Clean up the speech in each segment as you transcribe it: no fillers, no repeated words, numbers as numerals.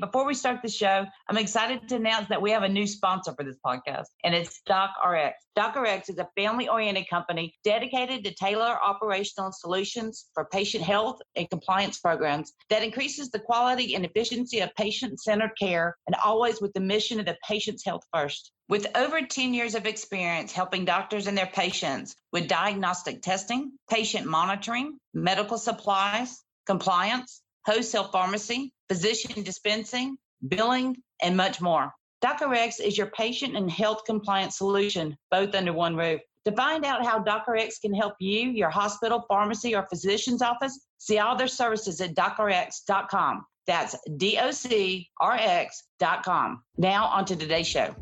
Before we start the show, I'm excited to announce that we have a new sponsor for this podcast, and it's DocRx. DocRx is a family-oriented company dedicated to tailor operational solutions for patient health and compliance programs that increases the quality and efficiency of patient-centered care, and always with the mission of the patient's health first. With over 10 years of experience helping doctors and their patients with diagnostic testing, patient monitoring, medical supplies, compliance, wholesale pharmacy, physician dispensing, billing, and much more. DocRx is your patient and health compliance solution, both under one roof. To find out how DocRx can help you, your hospital, pharmacy, or physician's office, see all their services at docrx.com. That's DOCRX.com. Now on to today's show.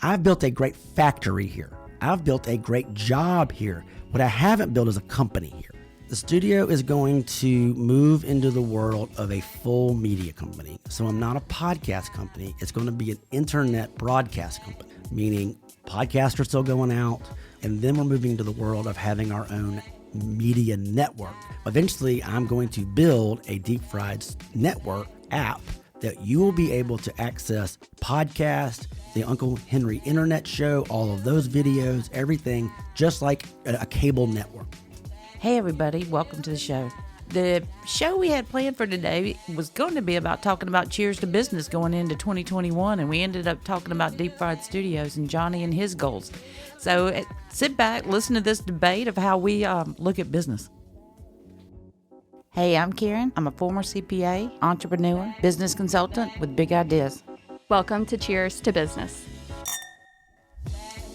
I've built a great factory here. I've built a great job here. What I haven't built is a company here. The studio is going to move into the world of a full media company. So I'm not a podcast company. It's going to be an internet broadcast company, meaning podcasts are still going out. And then we're moving to the world of having our own media network. Eventually, I'm going to build a Deep Fried network app that you will be able to access podcasts, the Uncle Henry Internet Show, all of those videos, everything, just like a cable network. Hey everybody, welcome to the show. The show we had planned for today was going to be about talking about Cheers to Business going into 2021, and we ended up talking about Deep Fried Studios and Johnny and his goals. So sit back, listen to this debate of how we look at business. Hey, I'm Karen. I'm a former CPA, entrepreneur, business consultant with big ideas. Welcome to Cheers to Business.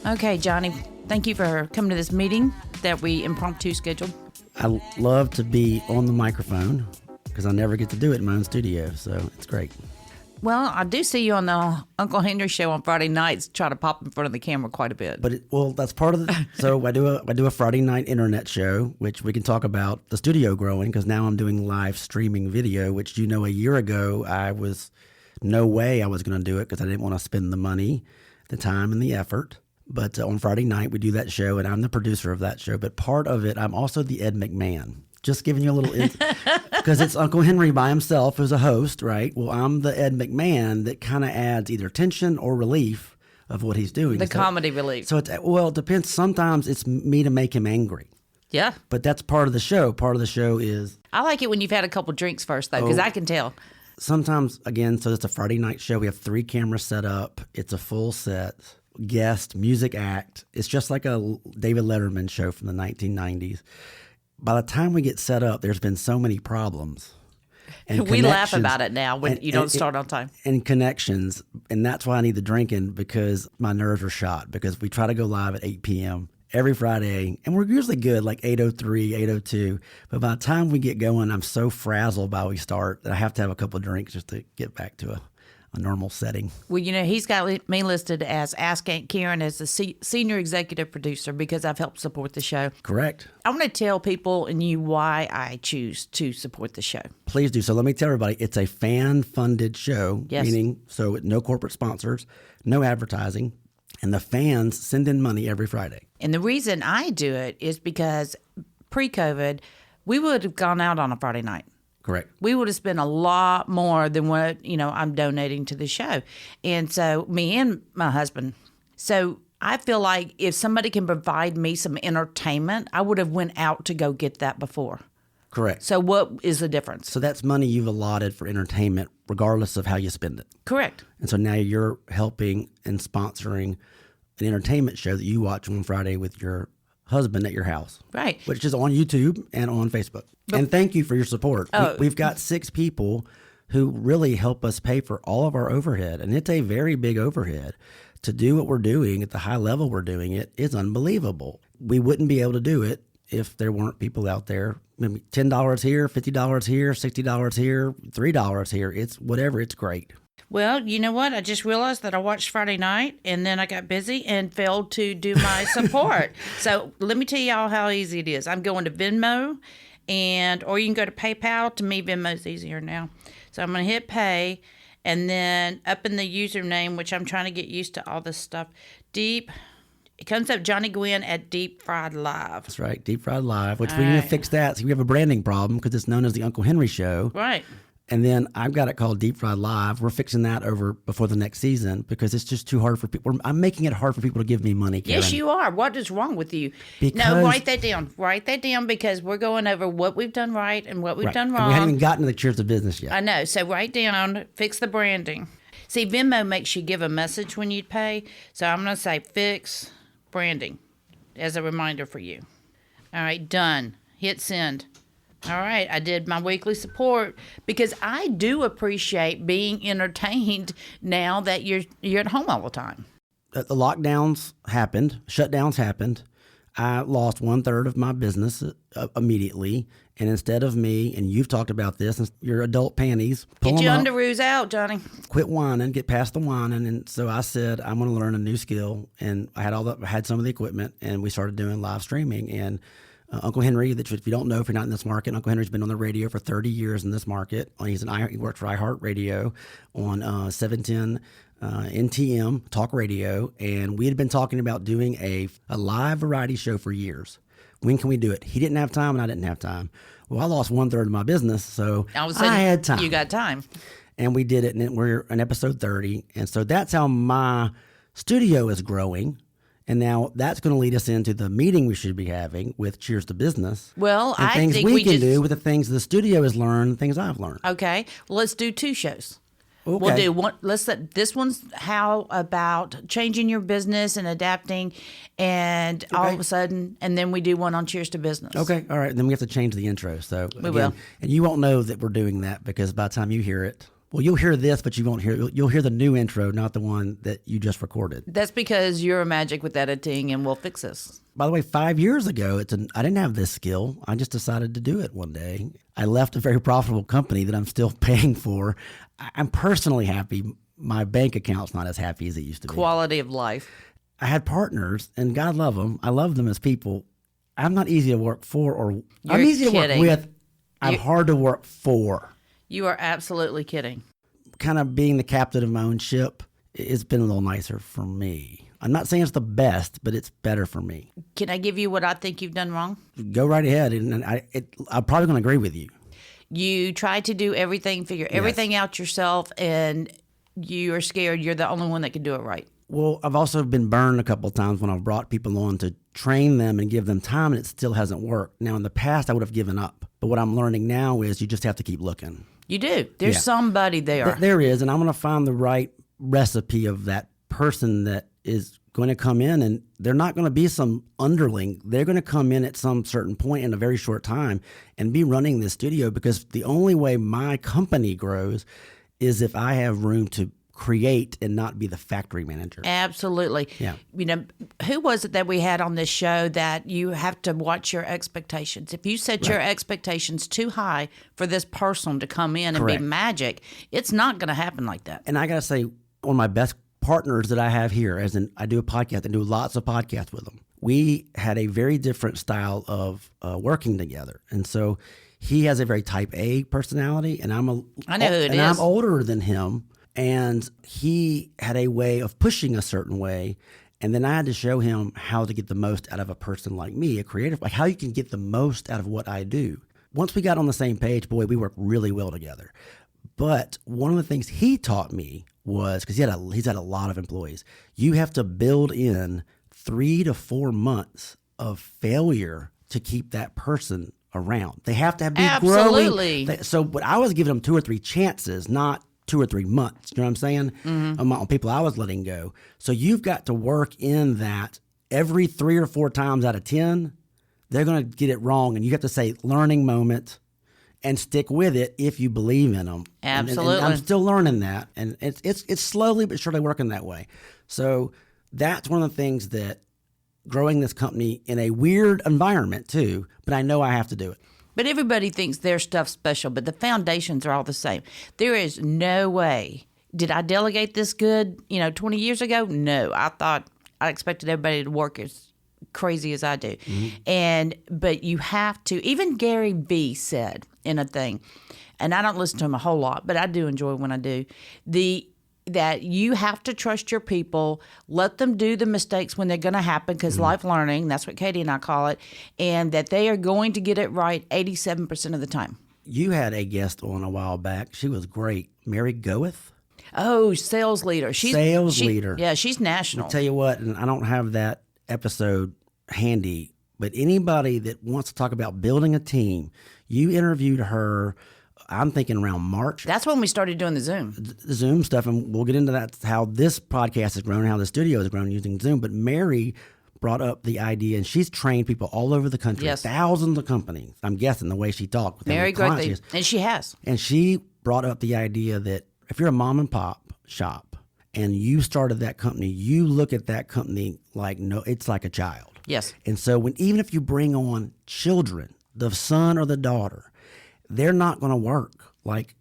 Okay, Johnny, thank you for coming to this meeting that we impromptu scheduled. I love to be on the microphone because I never get to do it in my own studio, so it's great. Well, I do see you on the Uncle Henry Show on Friday nights try to pop in front of the camera quite a bit. But that's part of the. So I do a Friday night internet show, which we can talk about the studio growing because now I'm doing live streaming video, which a year ago I was no way I was going to do it because I didn't want to spend the money, the time, and the effort. But on Friday night, we do that show, and I'm the producer of that show. But part of it, I'm also the Ed McMahon. Just giving you a little, because it's Uncle Henry by himself as a host, right? Well, I'm the Ed McMahon that kind of adds either tension or relief of what he's doing. The comedy relief. So, it depends. Sometimes it's me to make him angry. Yeah. But that's part of the show. Part of the show is... I like it when you've had a couple drinks first, though, because I can tell. Sometimes, again, so it's a Friday night show. We have 3 cameras set up. It's a full set. Guest, music act. It's just like a David Letterman show from the 1990s. By the time we get set up, there's been so many problems. And we laugh about it now when you don't start on time. And connections. And that's why I need the drinking, because my nerves are shot. Because we try to go live at 8 p.m. every Friday. And we're usually good, like 8:03, 8:02. But by the time we get going, I'm so frazzled by we start that I have to have a couple of drinks just to get back to a normal setting. Well, he's got me listed as Ask Aunt Karen as the senior executive producer because I've helped support the show. Correct. I want to tell people and you why I choose to support the show. Please do. So let me tell everybody, it's a fan-funded show, yes. Meaning so no corporate sponsors, no advertising, and the fans send in money every Friday. And the reason I do it is because pre-COVID, we would have gone out on a Friday night. Correct. We would have spent a lot more than what, I'm donating to the show. And so me and my husband. So I feel like if somebody can provide me some entertainment, I would have went out to go get that before. Correct. So what is the difference? So that's money you've allotted for entertainment, regardless of how you spend it. Correct. And so now you're helping and sponsoring an entertainment show that you watch on Friday with your husband at your house. Right. Which is on YouTube and on Facebook. And thank you for your support. We've got 6 people who really help us pay for all of our overhead. And it's a very big overhead. To do what we're doing at the high level we're doing it is unbelievable. We wouldn't be able to do it if there weren't people out there. Maybe $10 here, $50 here, $60 here, $3 here. It's whatever. It's great. Well, you know what? I just realized that I watched Friday night and then I got busy and failed to do my support. So let me tell y'all how easy it is. I'm going to Venmo or you can go to PayPal. To me, Venmo's easier now. So I'm going to hit pay and then up in the username, which I'm trying to get used to all this stuff, it comes up Johnny Gwin at Deep Fried Live. That's right, Deep Fried Live, which we need to fix that. So we have a branding problem because it's known as the Uncle Henry Show. Right. And then I've got it called Deep Fried Live. We're fixing that over before the next season because it's just too hard for people. I'm making it hard for people to give me money, Karen. Yes, you are. What is wrong with you? Because, no, write that down. Write that down because we're going over what we've done right and what we've done wrong. And we haven't even gotten to the Cheers to Business yet. I know. So write down, fix the branding. See, Venmo makes you give a message when you pay. So I'm going to say fix branding as a reminder for you. All right, done. Hit send. All right, I did my weekly support because I do appreciate being entertained now that you're at home all the time. The lockdowns happened, shutdowns happened. I lost 1/3 of my business immediately. And instead of me, and you've talked about this, your adult panties, get your underoos out, Johnny. Quit whining, get past the whining. And so I said, I'm going to learn a new skill. And I had some of the equipment, and we started doing live streaming. And Uncle Henry, that if you don't know, if you're not in this market, Uncle Henry's been on the radio for 30 years in this market. He worked for iHeartRadio on 710 NTM Talk Radio, and we had been talking about doing a live variety show for years. When can we do it? He didn't have time, and I didn't have time. Well, I lost 1/3 of my business, so all of a sudden, I had time. You got time. And we did it, and we're in episode 30. And so that's how my studio is growing. And now that's going to lead us into the meeting we should be having with Cheers to Business. Well, and I things think we can do with the things the studio has learned, things I've learned. Okay, well, let's do 2 shows. Okay. We'll do one. This one's how about changing your business and adapting, and all of a sudden, and then we do one on Cheers to Business. Okay, all right. Then we have to change the intro. So we will, and you won't know that we're doing that because by the time you hear it. Well, you'll hear this, but you won't hear. You'll hear the new intro, not the one that you just recorded. That's because you're a magic with editing, and we'll fix this. By the way, 5 years ago, I didn't have this skill. I just decided to do it one day. I left a very profitable company that I'm still paying for. I'm personally happy. My bank account's not as happy as it used to be. Quality of life. I had partners, and God love them. I love them as people. I'm not easy to work for, or I'm easy to work with. I'm hard to work for. You are absolutely kidding. Kind of being the captain of my own ship, it's been a little nicer for me. I'm not saying it's the best, but it's better for me. Can I give you what I think you've done wrong? Go right ahead. And I'm probably going to agree with you. You try to do everything, figure everything out yourself, and you are scared you're the only one that can do it right. Well, I've also been burned a couple of times when I've brought people on to train them and give them time, and it still hasn't worked. Now, in the past, I would have given up. But what I'm learning now is you just have to keep looking. You do. There's somebody there. There is, and I'm going to find the right recipe of that person that is going to come in, and they're not going to be some underling. They're going to come in at some certain point in a very short time and be running this studio, because the only way my company grows is if I have room to create and not be the factory manager. Absolutely. Yeah. You know, who was it that we had on this show that you have to watch your expectations? If you set your expectations too high for this person to come in and be magic, it's not going to happen like that. And I got to say, one of my best partners that I have here, as in I do a podcast, I do lots of podcasts with them. We had a very different style of working together. And so he has a very type A personality, and I know who it is. I'm older than him. And he had a way of pushing a certain way. And then I had to show him how to get the most out of a person like me, a creative, like how you can get the most out of what I do. Once we got on the same page, boy, we worked really well together. But one of the things he taught me was, because he's had a lot of employees, you have to build in 3 to 4 months of failure to keep that person around. They have to be growing. So, but I was giving them 2 or 3 chances, not 2 or 3 months. You know what I'm saying? Mm-hmm. On people I was letting go. So you've got to work in that every 3 or 4 times out of 10, they're going to get it wrong. And you have to say learning moment and stick with it if you believe in them. Absolutely. And I'm still learning that. And it's slowly but surely working that way. So that's one of the things that growing this company in a weird environment too, but I know I have to do it. But everybody thinks their stuff's special, but the foundations are all the same. There is no way. Did I delegate this good, 20 years ago? No. I expected everybody to work as crazy as I do. Mm-hmm. But you have to, even Gary Vee said in a thing, and I don't listen to him a whole lot, but I do enjoy when I do, that you have to trust your people, let them do the mistakes when they're going to happen, because life learning, that's what Katie and I call it, and that they are going to get it right 87% of the time. You had a guest on a while back. She was great. Mary Goeth. Oh, sales leader. Sales leader. Yeah, she's national. I'll tell you what, and I don't have that episode handy, but anybody that wants to talk about building a team, you interviewed her, I'm thinking around March. That's when we started doing the Zoom. The Zoom stuff, and we'll get into that, how this podcast has grown, how the studio has grown using Zoom. But Mary brought up the idea, and she's trained people all over the country, yes. thousands of companies. I'm guessing the way she talked with Mary greatly, and she has. And she brought up the idea that if you're a mom and pop shop and you started that company, you look at that company like, no, it's like a child. Yes. And so even if you bring on children, the son or the daughter, they're not going to work like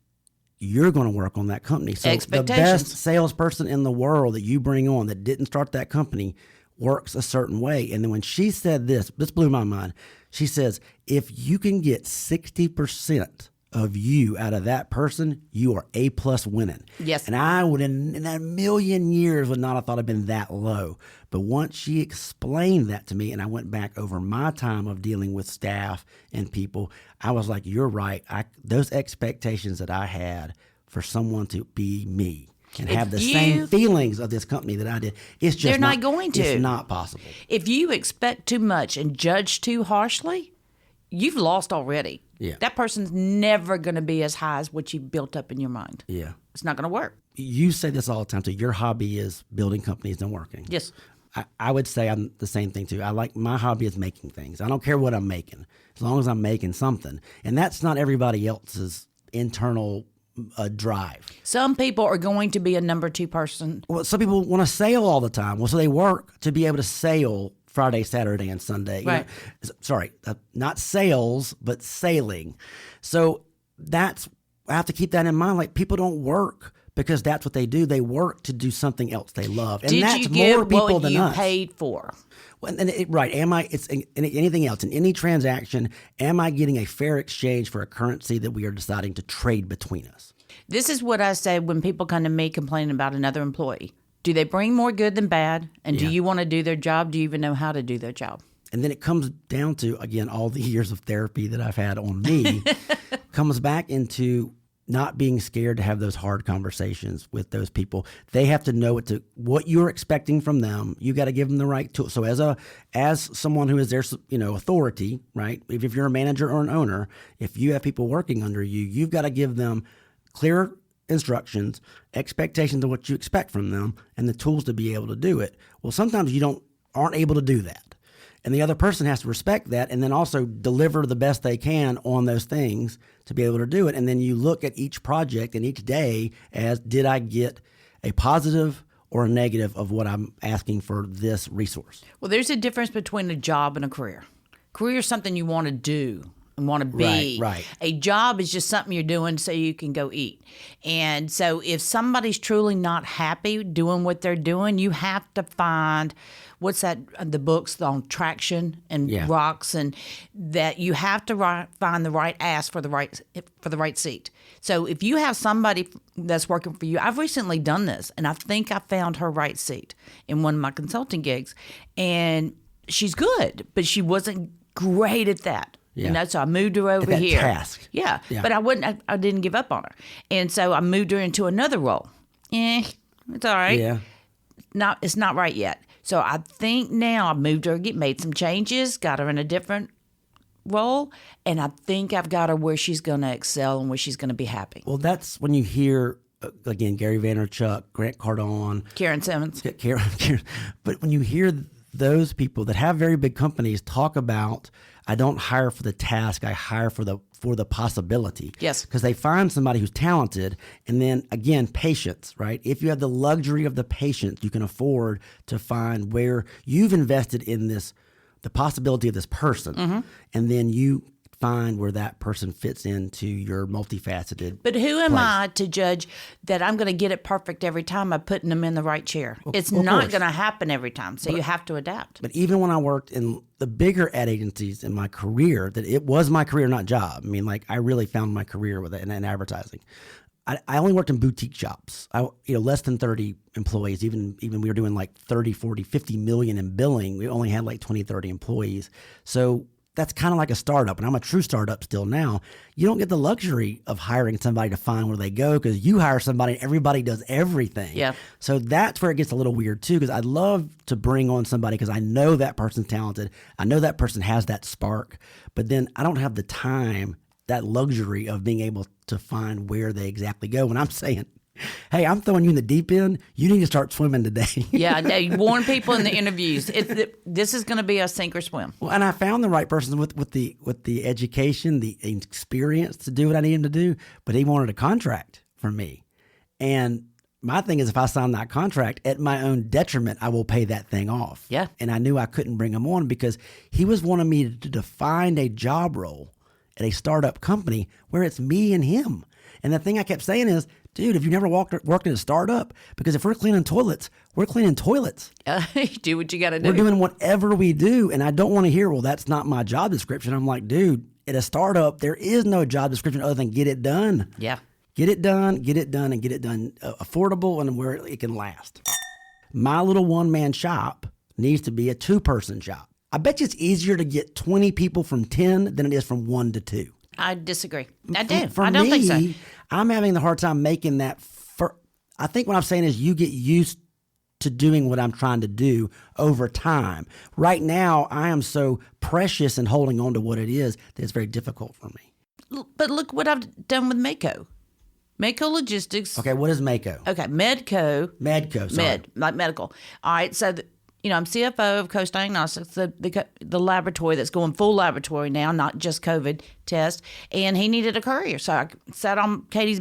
you're going to work on that company. So the best salesperson in the world that you bring on that didn't start that company works a certain way. And then when she said this blew my mind. She says, if you can get 60% of you out of that person, you are A+ winning. Yes. And I would, in a million years, would not have thought it'd been that low. But once she explained that to me, and I went back over my time of dealing with staff and people, I was like, you're right. Those expectations that I had for someone to be me and have the same feelings of this company that I did, it's just they're not going to. It's not possible. If you expect too much and judge too harshly, you've lost already. Yeah. That person's never going to be as high as what you built up in your mind. Yeah. It's not going to work. You say this all the time, too. Your hobby is building companies and working. Yes. I would say I'm the same thing, too. My hobby is making things. I don't care what I'm making, as long as I'm making something. And that's not everybody else's internal drive. Some people are going to be a number 2 person. Well, some people want to sail all the time. Well, so they work to be able to sail Friday, Saturday, and Sunday. Right. Sorry, not sales, but sailing. So I have to keep that in mind. Like, people don't work because that's what they do. They work to do something else they love. And that's you give more people what than you us. paid for? Well, right. It's in anything else. In any transaction, am I getting a fair exchange for a currency that we are deciding to trade between us? This is what I say when people come to me complaining about another employee. Do they bring more good than bad? And do you want to do their job? Do you even know how to do their job? And then it comes down to, again, all the years of therapy that I've had on me comes back into not being scared to have those hard conversations with those people. They have to know what you're expecting from them. You got to give them the right tool. So as someone who is their authority, right? If you're a manager or an owner, if you have people working under you, you've got to give them clear instructions, expectations of what you expect from them, and the tools to be able to do it. Well, sometimes you aren't able to do that. And the other person has to respect that and then also deliver the best they can on those things to be able to do it. And then you look at each project and each day as, did I get a positive or a negative of what I'm asking for this resource? Well, there's a difference between a job and a career. Career is something you want to do and want to be. Right. A job is just something you're doing so you can go eat. And so if somebody's truly not happy doing what they're doing, you have to find the books on traction and rocks, and that you have to find the right ass for the right seat. So if you have somebody that's working for you, I've recently done this, and I think I found her right seat in one of my consulting gigs, and she's good, but she wasn't great at that. Yeah. So I moved her over here. Task. Yeah. But I didn't give up on her. And so I moved her into another role. It's all right. Yeah. It's not right yet. So I think now I moved her, made some changes, got her in a different role, and I think I've got her where she's going to excel and where she's going to be happy. Well, that's when you hear, again, Gary Vaynerchuk, Grant Cardone. Karen Simmons. Karen. But when you hear those people that have very big companies talk about, I don't hire for the task, I hire for the possibility. Yes. Because they find somebody who's talented, and then again, patience, right? If you have the luxury of the patience, you can afford to find where you've invested in the possibility of this person, and then you find where that person fits into your multifaceted. But who am place. I to judge that I'm going to get it perfect every time by putting them in the right chair? It's not going to happen every time, so you have to adapt. But even when I worked in the bigger ad agencies in my career, that it was my career, not job. I mean, like, I really found my career with it in advertising. I only worked in boutique shops. Less than 30 employees. Even we were doing like 30, 40, 50 million in billing. We only had like 20, 30 employees. So that's kind of like a startup, and I'm a true startup still now. You don't get the luxury of hiring somebody to find where they go, because you hire somebody and everybody does everything. Yeah. So that's where it gets a little weird too, because I'd love to bring on somebody because I know that person's talented. I know that person has that spark, but then I don't have the time, that luxury of being able to find where they exactly go. When I'm saying, hey, I'm throwing you in the deep end, you need to start swimming today. Yeah, no, you warn people in the interviews. This is going to be a sink or swim. Well, and I found the right person with the education, the experience to do what I need him to do, but he wanted a contract from me. And my thing is, if I sign that contract at my own detriment, I will pay that thing off. Yeah. And I knew I couldn't bring him on because he was wanting me to define a job role at a startup company where it's me and him. And the thing I kept saying is, dude, if you never worked in a startup, because if we're cleaning toilets, we're cleaning toilets. Do what you got to do. We're doing whatever we do. And I don't want to hear, well, that's not my job description. I'm like, dude, at a startup, there is no job description other than get it done. Yeah. Get it done, and get it done affordable and where it can last. My little one-man shop needs to be a 2-person shop. I bet you it's easier to get 20 people from 10 than it is from 1 to 2. I disagree. I do. For I don't me, think so. I'm having the hard time making that. I think what I'm saying is you get used to doing what I'm trying to do over time. Right now, I am so precious in holding on to what it is that it's very difficult for me. But look what I've done with Mako. Mako Logistics. Okay, what is Mako? Okay, Medco. Medco, sorry. Med, like medical. All right, so I'm CFO of Coast Diagnostics, the laboratory that's going full laboratory now, not just COVID test. And he needed a courier, so I sat on Katie's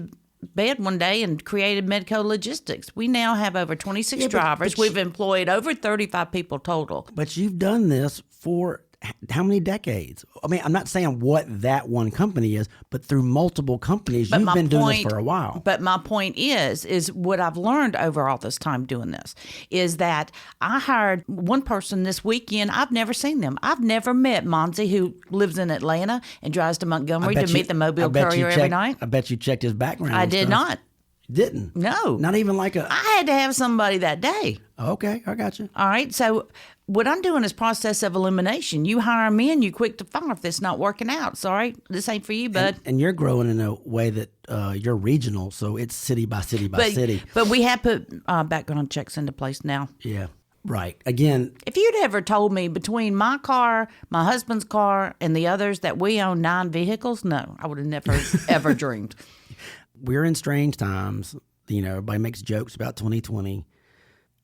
bed one day and created Mako Logistics. We now have over 26 drivers. We've employed over 35 people total. But you've done this for how many decades? I mean, I'm not saying what that one company is, but through multiple companies, you've been doing this for a while. But my point is what I've learned over all this time doing this is that I hired one person this weekend. I've never seen them. I've never met Monzi, who lives in Atlanta and drives to Montgomery to meet the Mobile courier every night. I bet you checked his background. I did not. Didn't? No. Not even like a... I had to have somebody that day. Okay, I got you. All right, so what I'm doing is process of elimination. You hire me and you quick to fire if this not working out. Sorry, this ain't for you, bud. And you're growing in a way that you're regional, so it's city by city by city. But we have put background checks into place now. Yeah, right. Again, if you'd ever told me between my car, my husband's car, and the others that we own 9 vehicles, no, I would have never, ever dreamed. We're in strange times. Everybody makes jokes about 2020.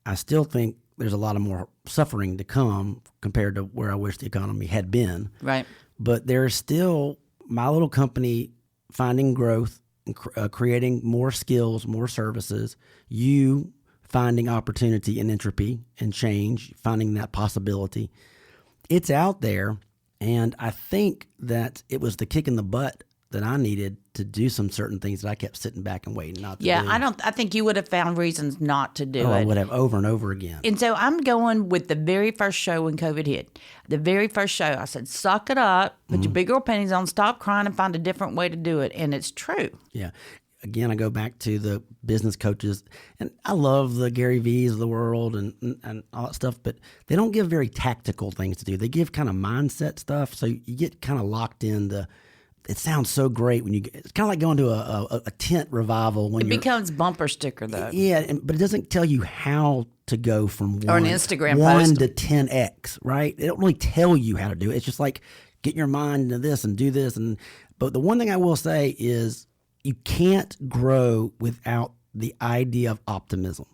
I still think there's a lot of more suffering to come compared to where I wish the economy had been. Right. But there's still my little company finding growth, and creating more skills, more services, you finding opportunity and entropy and change, finding that possibility. It's out there, and I think that it was the kick in the butt that I needed to do some certain things that I kept sitting back and waiting not to do. Yeah, I think you would have found reasons not to do it. I would have over and over again. And so I'm going with the very first show when COVID hit. The very first show, I said, suck it up, put your big girl panties on, stop crying, and find a different way to do it. And it's true. Yeah. Again, I go back to the business coaches, and I love the Gary V's of the world and all that stuff, but they don't give very tactical things to do. They give kind of mindset stuff, so you get kind of locked into. It sounds so great when it's kind of like going to a tent revival when it becomes bumper sticker though. Yeah, but it doesn't tell you how to go from or an Instagram 1 post to 10x, right? It don't really tell you how to do it. It's just like get your mind into this and do this. But the one thing I will say is you can't grow without the idea of optimism.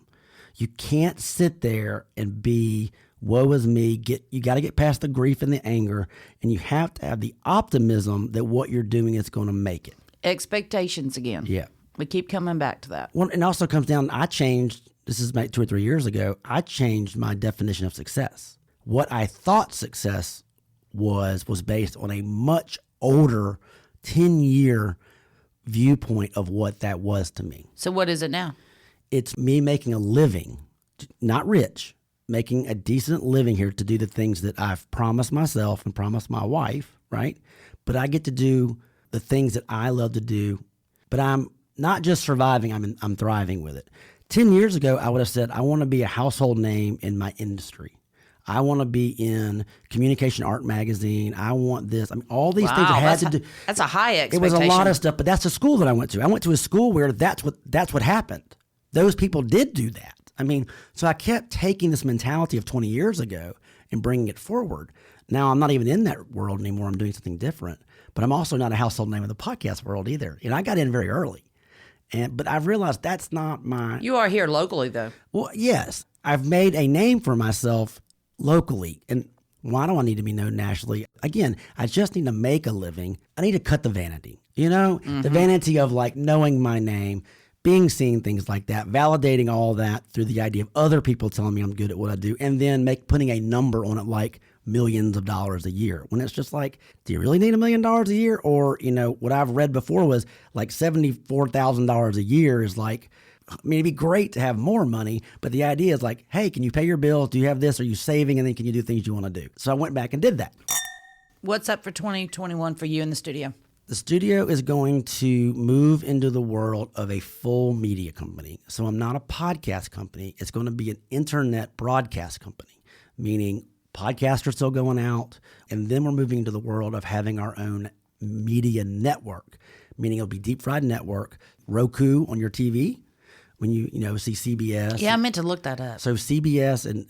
You can't sit there and be woe is me. You got to get past the grief and the anger, and you have to have the optimism that what you're doing is going to make it. Expectations again. Yeah. We keep coming back to that. Well, and also comes down, I changed, this is about 2 or 3 years ago, I changed my definition of success. What I thought success was based on a much older 10-year viewpoint of what that was to me. So what is it now? It's me making a living, not rich, making a decent living here to do the things that I've promised myself and promised my wife, right? But I get to do the things that I love to do. But I'm not just surviving, I'm thriving with it. 10 years ago, I would have said, I want to be a household name in my industry. I want to be in Communication Art Magazine. I want this. I mean, all these things I had to do. That's a high It expectation. was a lot of stuff, but that's the school that I went to. I went to a school where that's what happened. Those people did do that. I mean, so I kept taking this mentality of 20 years ago and bringing it forward. Now I'm not even in that world anymore. I'm doing something different, but I'm also not a household name in the podcast world either. And I got in very early, but I've realized that's not my. You are here locally, though. Well, yes, I've made a name for myself locally, and why do I need to be known nationally? Again, I just need to make a living. I need to cut the vanity, the vanity of like knowing my name, being seen, things like that, validating all that through the idea of other people telling me I'm good at what I do, and then putting a number on it like millions of dollars a year. When it's just like, do you really need $1 million a year? Or, what I've read before was like $74,000 a year is like, I mean, it'd be great to have more money, but the idea is like, hey, can you pay your bills? Do you have this? Are you saving? And then can you do things you want to do? So I went back and did that. What's up for 2021 for you in the studio? The studio is going to move into the world of a full media company. So I'm not a podcast company. It's going to be an internet broadcast company, meaning podcasts are still going out. And then we're moving into the world of having our own media network, meaning it'll be Deep Fried Network, Roku on your TV. When you see CBS. Yeah, I meant to look that up. So CBS and,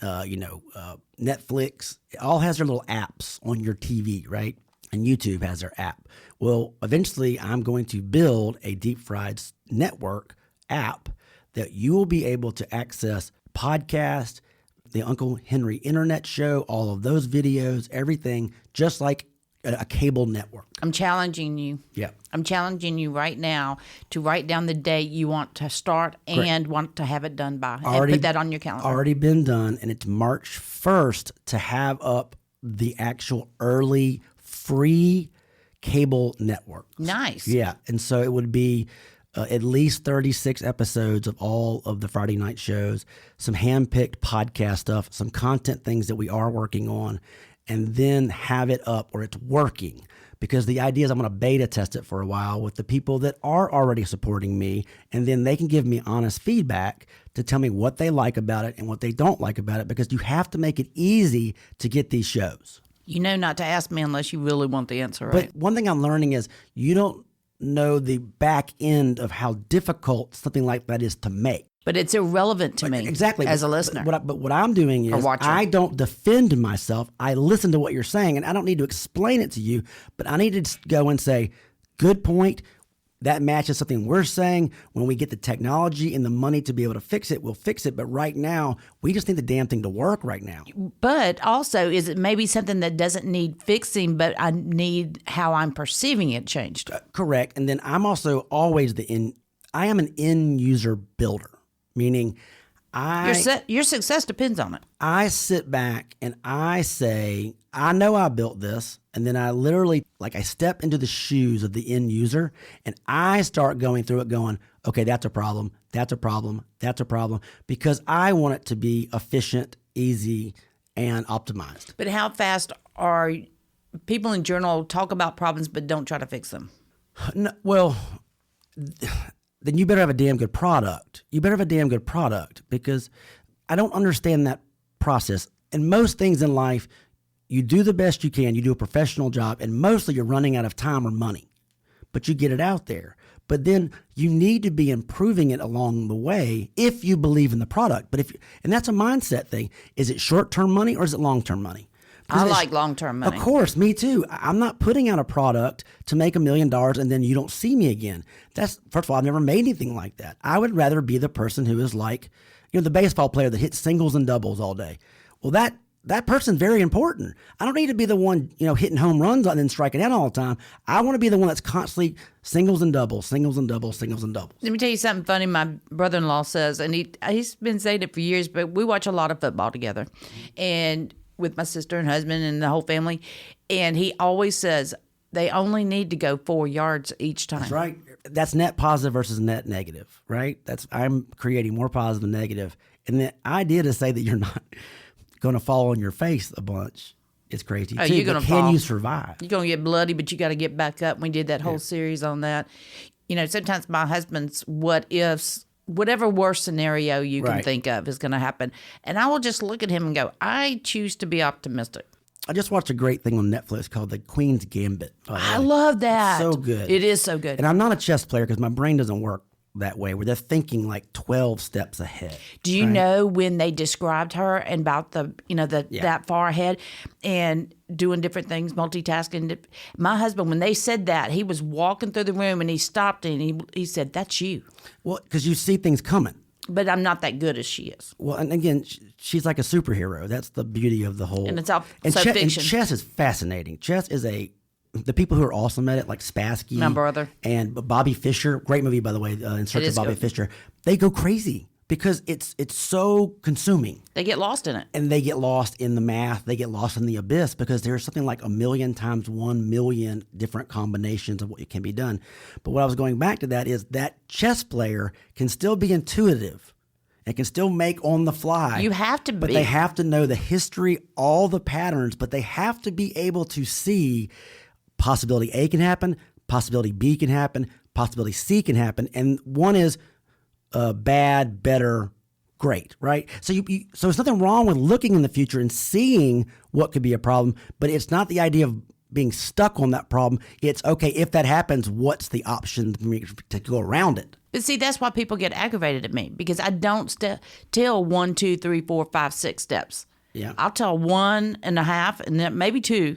Netflix, it all has their little apps on your TV, right? And YouTube has their app. Well, eventually I'm going to build a Deep Fried Network app that you will be able to access podcast, the Uncle Henry Internet Show, all of those videos, everything, just like a cable network. I'm challenging you. Yeah. I'm challenging you right now to write down the date you want to start and want to have it done by. And put that on your calendar. Already been done, and it's March 1st to have up the actual early free cable network. Nice. Yeah. And so it would be at least 36 episodes of all of the Friday night shows, some hand-picked podcast stuff, some content things that we are working on, and then have it up where it's working. Because the idea is I'm going to beta test it for a while with the people that are already supporting me, and then they can give me honest feedback to tell me what they like about it and what they don't like about it, because you have to make it easy to get these shows. You know not to ask me unless you really want the answer, right? But one thing I'm learning is you don't know the back end of how difficult something like that is to make. But it's irrelevant to me as a listener. But what I'm doing is I don't defend myself. I listen to what you're saying, and I don't need to explain it to you, but I need to just go and say, good point. That matches something we're saying. When we get the technology and the money to be able to fix it, we'll fix it. But right now, we just need the damn thing to work right now. But also, is it maybe something that doesn't need fixing, but I need how I'm perceiving it changed? Correct. And then I'm also always I am an end user builder. Meaning, your success depends on it. I sit back and I say, I know I built this, and then I literally, I step into the shoes of the end user, and I start going through it going, okay, that's a problem, that's a problem, that's a problem, because I want it to be efficient, easy, and optimized. But how fast are people in general talk about problems but don't try to fix them? No, well, then you better have a damn good product. You better have a damn good product, because I don't understand that process. And most things in life, you do the best you can. You do a professional job, and mostly you're running out of time or money, but you get it out there. But then you need to be improving it along the way if you believe in the product. But and that's a mindset thing. Is it short-term money or is it long-term money? I like long-term money. Of course, me too. I'm not putting out a product to make $1 million and then you don't see me again. First of all, I've never made anything like that. I would rather be the person who is like, the baseball player that hits singles and doubles all day. Well, that person's very important. I don't need to be the one, hitting home runs and then striking out all the time. I want to be the one that's constantly singles and doubles, singles and doubles, singles and doubles. Let me tell you something funny. My brother-in-law says, and he's been saying it for years, but we watch a lot of football together. And with my sister and husband and the whole family. And he always says they only need to go 4 yards each time. That's right. That's net positive versus net negative, right? I'm creating more positive than negative. And the idea to say that you're not going to fall on your face a bunch is crazy too. You're gonna fall. Can you survive? You're going to get bloody, but you got to get back up. We did that whole series on that. Sometimes my husband's what ifs whatever worst scenario you can Right. think of is going to happen. And I will just look at him and go, I choose to be optimistic. I just watched a great thing on Netflix called the Queens Gambit. I love that. So good. It is so good. And I'm not a chess player because my brain doesn't work that way, where they're thinking like 12 steps ahead. Do you know when they described her and about that far ahead and doing different things, multitasking? My husband, when they said that, he was walking through the room and he stopped and he said, "That's you." Well, because you see things coming. But I'm not that good as she is. Well, and again, she's like a superhero. That's the beauty of the whole. And it's all and so and fiction. chess is fascinating. Chess is the people who are awesome at it, like Spassky, My brother. and Bobby Fischer. Great movie, by the way, In Search of is Bobby good. Fischer. They go crazy because it's so consuming. They get lost in it. And they get lost in the math. They get lost in the abyss because there's something like 1,000,000 times 1,000,000 different combinations of what can be done. But what I was going back to that is that chess player can still be intuitive and can still make on the fly. You have to But be. they have to know the history, all the patterns, but they have to be able to see possibility A can happen, possibility B can happen, possibility C can happen. And one is bad, better, great, right? So so there's nothing wrong with looking in the future and seeing what could be a problem, but it's not the idea of being stuck on that problem. It's, okay, if that happens, what's the option to go around it? But see, that's why people get aggravated at me, because I don't tell 1, 2, 3, 4, 5, 6 steps. Yeah. I'll tell 1.5 and then maybe 2.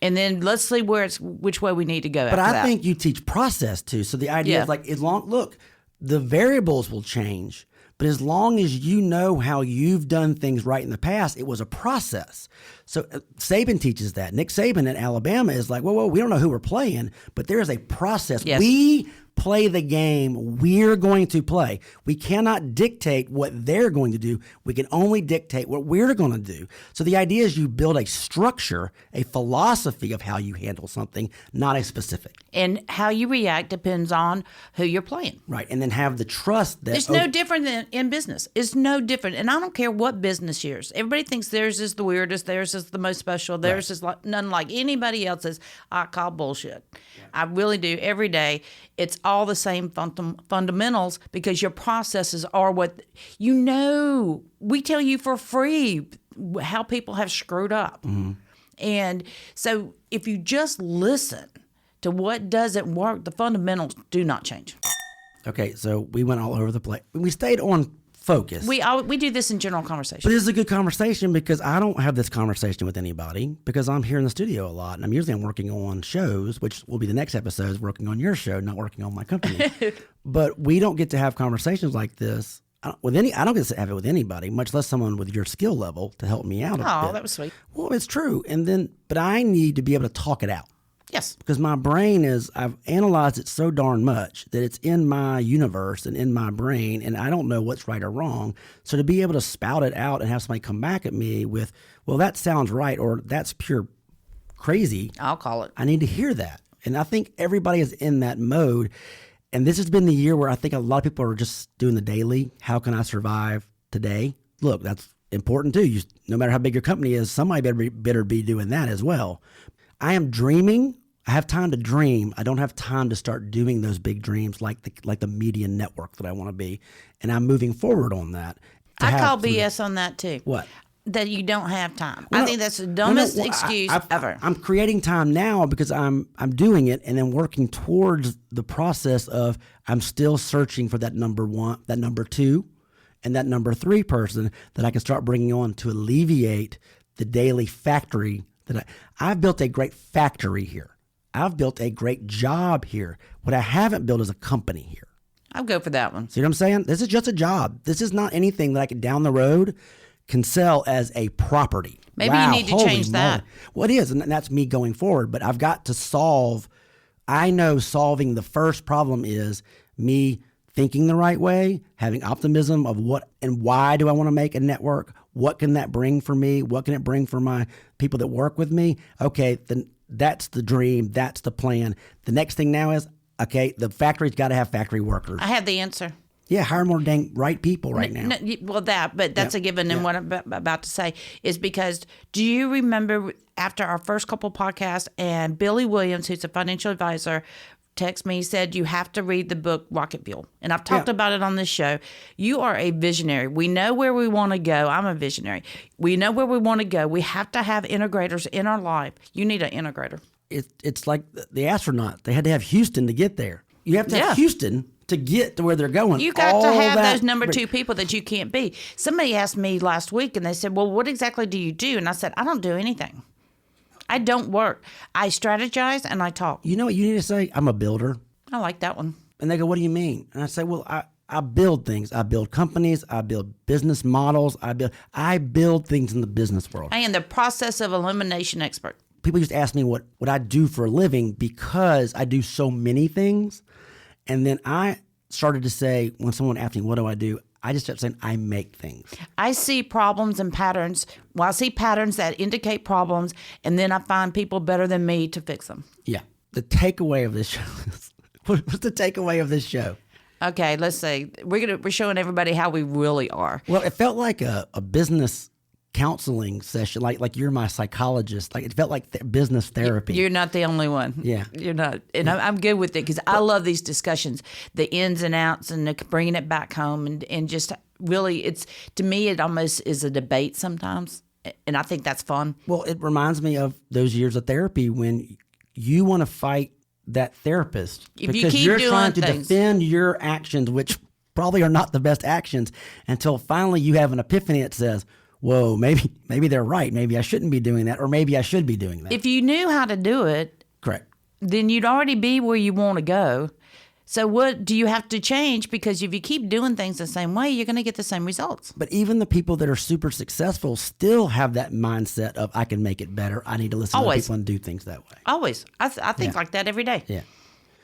And then let's see which way we need to go. But after I that. think you teach process too. So the idea Yeah. is like, look, the variables will change, but as long as you know how you've done things right in the past, it was a process. So Saban teaches that. Nick Saban at Alabama is like, whoa, we don't know who we're playing, but there is a process. Yes. We play the game we're going to play. We cannot dictate what they're going to do. We can only dictate what we're going to do. So the idea is you build a structure, a philosophy of how you handle something, not a specific. And how you react depends on who you're playing. Right. And then have the trust that It's no different than in business. It's no different. And I don't care what business yours. Everybody thinks theirs is the weirdest, theirs is the most special, theirs is none like anybody else's. I call bullshit. Yeah. I really do. Every day, it's all the same fundamentals, because your processes are what we tell you for free how people have screwed up. Mm-hmm. And so if you just listen to what doesn't work, the fundamentals do not change. Okay, so we went all over the place. We stayed on focus. We do this in general conversation. But this is a good conversation because I don't have this conversation with anybody because I'm here in the studio a lot. And I'm working on shows, which will be the next episode, working on your show, not working on my company. But we don't get to have conversations like this I don't get to have it with anybody, much less someone with your skill level to help me out a bit. Oh, that was sweet. Well, it's true. But I need to be able to talk it out. Yes. Because my brain I've analyzed it so darn much that it's in my universe and in my brain, and I don't know what's right or wrong. So to be able to spout it out and have somebody come back at me with, well, that sounds right, or that's pure crazy. I'll call it. I need to hear that. And I think everybody is in that mode. And this has been the year where I think a lot of people are just doing the daily. How can I survive today? Look, that's important too. No matter how big your company is, somebody better be doing that as well. I am dreaming. I have time to dream. I don't have time to start doing those big dreams like the media network that I want to be. And I'm moving forward on that. I call BS on that too. What? That you don't have time. I think that's the dumbest excuse ever. I'm creating time now because I'm doing it and then working towards the process of I'm still searching for that number one, that number two, and that number three person that I can start bringing on to alleviate the daily factory that I've built a great factory here. I've built a great job here. What I haven't built is a company here. I'll go for that one. See what I'm saying? This is just a job. This is not anything that I can down the road can sell as a property. Maybe you need to change that. Well, it is, and that's me going forward. But I've got to solve. I know solving the first problem is me thinking the right way, having optimism of what and why do I want to make a network? What can that bring for me? What can it bring for my people that work with me? Okay, then that's the dream. That's the plan. The next thing now is, okay, the factory's got to have factory workers. I have the answer. Yeah, hire more dang right people right now. But that's a given. And what I'm about to say is because do you remember after our first couple podcasts and Billy Williams, who's a financial advisor, texted me. He said, you have to read the book Rocket Fuel. And I've talked about it on this show. You are a visionary. We know where we want to go. I'm a visionary. We know where we want to go. We have to have integrators in our life. You need an integrator. It's like the astronaut. They had to have Houston to get there. You have to have Houston to get to where they're going. You got to have those number two people that you can't be. Somebody asked me last week, and they said, well, what exactly do you do? And I said, I don't do anything. I don't work. I strategize and I talk. You know what you need to say? I'm a builder. I like that one. And they go, what do you mean? And I say, well, I build things. I build companies. I build business models. I build things in the business world. I am the process of elimination expert. People used to ask me what I do for a living because I do so many things. And then I started to say, when someone asked me, what do I do? I just kept saying, I make things. I see problems and patterns. Well, I see patterns that indicate problems, and then I find people better than me to fix them. Yeah. The takeaway of this show is, what's the takeaway of this show? Okay, let's see. We're showing everybody how we really are. Well, it felt like a business counseling session, like you're my psychologist. Like it felt like business therapy. You're not the only one. Yeah, you're not, and I'm good with it because I love these discussions, the ins and outs, and bringing it back home, and just really, it's to me, it almost is a debate sometimes, and I think that's fun. Well, it reminds me of those years of therapy when you want to fight that therapist because you're trying to defend your actions, which probably are not the best actions, until finally you have an epiphany that says, whoa, maybe they're right. Maybe I shouldn't be doing that, or maybe I should be doing that. If you knew how to do it, correct, then you'd already be where you want to go. So what do you have to change? Because if you keep doing things the same way, you're going to get the same results. But even the people that are super successful still have that mindset of, I can make it better. I need to listen to other people and do things that way. Always. I think like that every day. Yeah.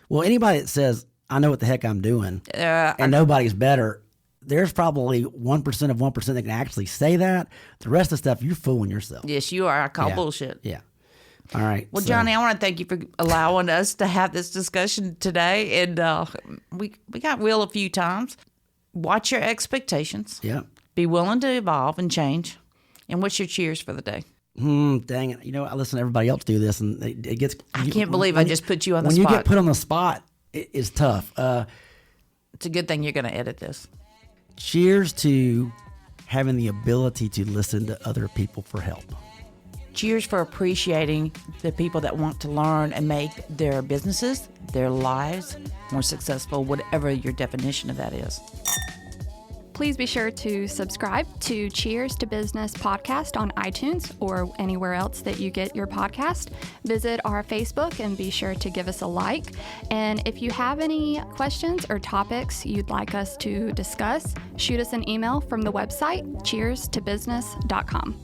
Well, anybody that says, I know what the heck I'm doing, and nobody's better, there's probably 1% of 1% that can actually say that. The rest of the stuff, you're fooling yourself. Yes, you are. I call bullshit. Yeah. All right. Well, Johnny, I want to thank you for allowing us to have this discussion today. And we got real a few times. Watch your expectations. Yeah. Be willing to evolve and change. And what's your cheers for the day? Dang it. You know, I listen to everybody else do this, and it gets... I can't believe I just put you on the spot. When you get put on the spot, it's tough. It's a good thing you're going to edit this. Cheers to having the ability to listen to other people for help. Cheers for appreciating the people that want to learn and make their businesses, their lives more successful, whatever your definition of that is. Please be sure to subscribe to Cheers to Business podcast on iTunes or anywhere else that you get your podcast. Visit our Facebook and be sure to give us a like. And if you have any questions or topics you'd like us to discuss, shoot us an email from the website cheerstobusiness.com.